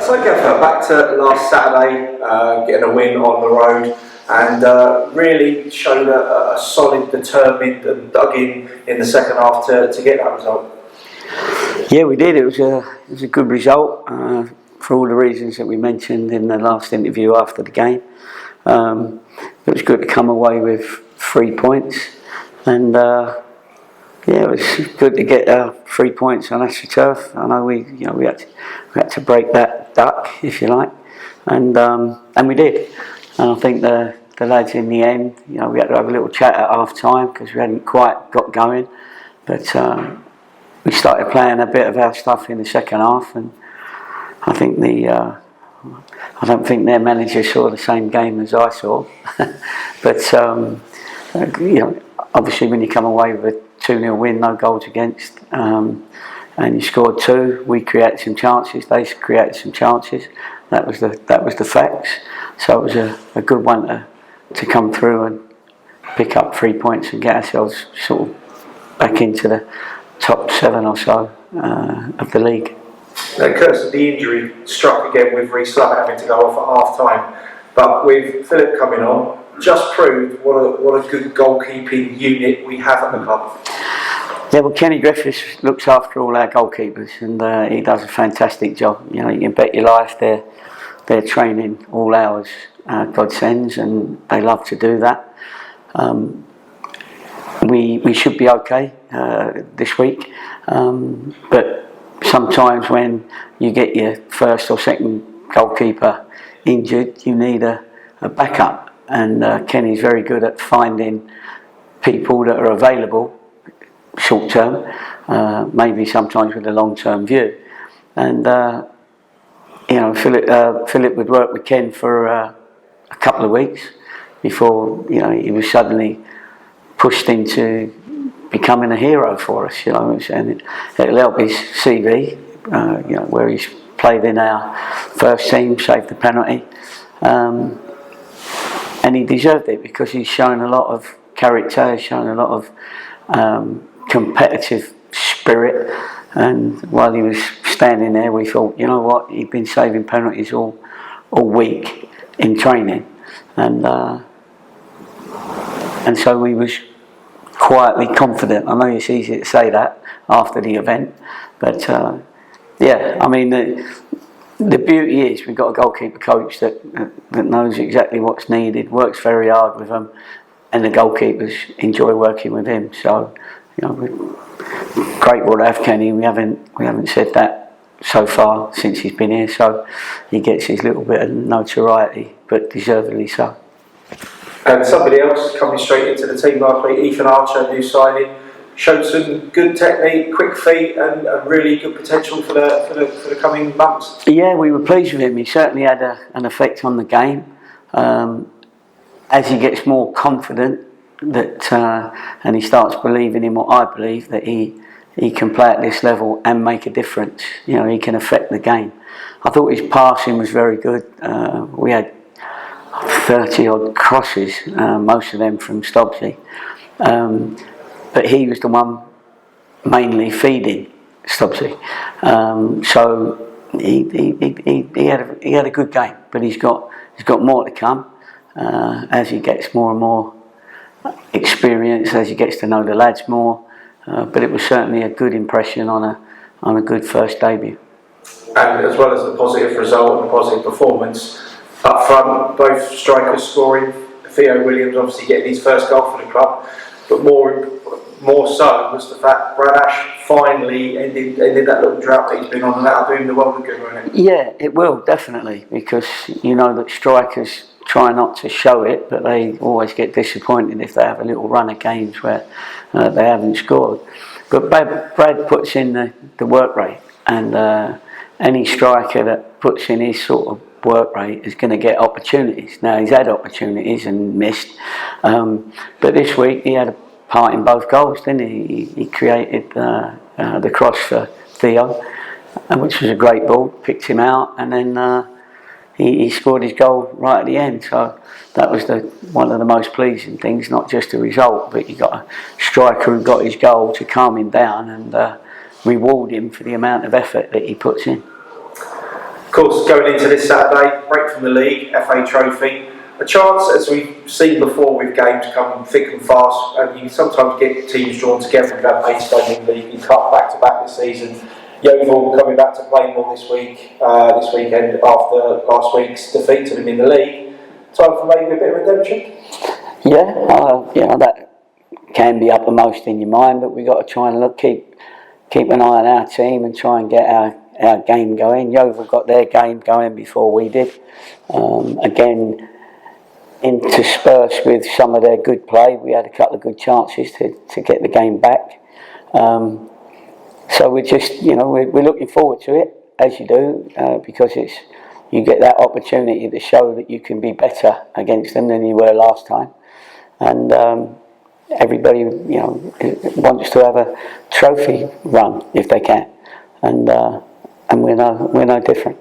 So Gaffer, back to last Saturday, getting a win on the road, and really showed a solid, determined and dug in the second half to get that result. Yeah, we did. It was a good result for all the reasons that we mentioned in the last interview after the game. It was good to come away with 3 points, and yeah, it was good to get 3 points on AstroTurf. I know we had to break that duck, if you like, and we did. And I think the lads in the end, we had to have a little chat at half time because we hadn't quite got going, but we started playing a bit of our stuff in the second half, and I think I don't think their manager saw the same game as I saw, but obviously when you come away with a 2-0 win, no goals against, and you scored 2, we created some chances, they created some chances. That was the facts. So it was a good one to come through and pick up 3 points and get ourselves sort of back into the top 7 or so of the league. Now, curse of the injury struck again with Reece Love having to go off at half time, but with Philip coming on, just proved what a good goalkeeping unit we have at the club. Yeah, well, Kenny Griffiths looks after all our goalkeepers, and he does a fantastic job. You can bet your life they're training all hours, God sends, and they love to do that. We should be okay this week, but sometimes when you get your first or second goalkeeper injured, you need a backup, and Kenny's very good at finding people that are available short term, maybe sometimes with a long term view. And Philip would work with Ken for a couple of weeks before he was suddenly pushed into becoming a hero for us, and it'll help his CV, where he's played in our first team, saved the penalty, and he deserved it because he's shown a lot of character, he's shown a lot of competitive spirit, and while he was standing there, we thought, you know what, he'd been saving penalties all week in training, and so we was quietly confident. I know it's easy to say that after the event, but yeah, I mean the beauty is we've got a goalkeeper coach that knows exactly what's needed, works very hard with them, and the goalkeepers enjoy working with him. So we're grateful to have Kenny. We haven't said that so far since he's been here, so he gets his little bit of notoriety, but deservedly so. And somebody else coming straight into the team last week, Ethan Archer, new signing, showed some good technique, quick feet, and really good potential for the coming months. Yeah, we were pleased with him. He certainly had an effect on the game. As he gets more confident and he starts believing in what I believe, that he can play at this level and make a difference. He can affect the game. I thought his passing was very good. We had 30 odd crosses, most of them from Stobbsy, but he was the one mainly feeding Stobbsy, so he had a good game, but he's got more to come as he gets more and more experience, as he gets to know the lads more, but it was certainly a good impression on a good first debut. And as well as the positive result and positive performance up front, both strikers scoring, Theo Williams obviously getting his first goal for the club, but more so was the fact Brad Ash finally ended that little drought that he's been on, and that'll do him the world of good, won't it? Yeah, it will, definitely, because that strikers try not to show it, but they always get disappointed if they have a little run of games where they haven't scored. But Brad puts in the work rate, and any striker that puts in his sort of work rate is going to get opportunities. Now, he's had opportunities and missed, but this week he had a part in both goals, didn't he? He created the cross for Theo, which was a great ball, picked him out, and then he scored his goal right at the end. So that was one of the most pleasing things, not just the result, but you got a striker who got his goal to calm him down and reward him for the amount of effort that he puts in. course, going into this Saturday, break from the league, FA Trophy, a chance, as we've seen before with games come thick and fast, and you sometimes get teams drawn together. We've had Maidstone in the League Cup back-to-back this season. Yeovil coming back to Plainmoor this weekend after last week's defeat to them in the league. Time for maybe a bit of redemption? Yeah, that can be uppermost in your mind, but we've got to try and keep an eye on our team and try and get our game going. Yeovil got their game going before we did. Again, interspersed with some of their good play, we had a couple of good chances to get the game back. So we're just, we're looking forward to it, as you do, because you get that opportunity to show that you can be better against them than you were last time. And everybody, wants to have a trophy run if they can, and we're no different.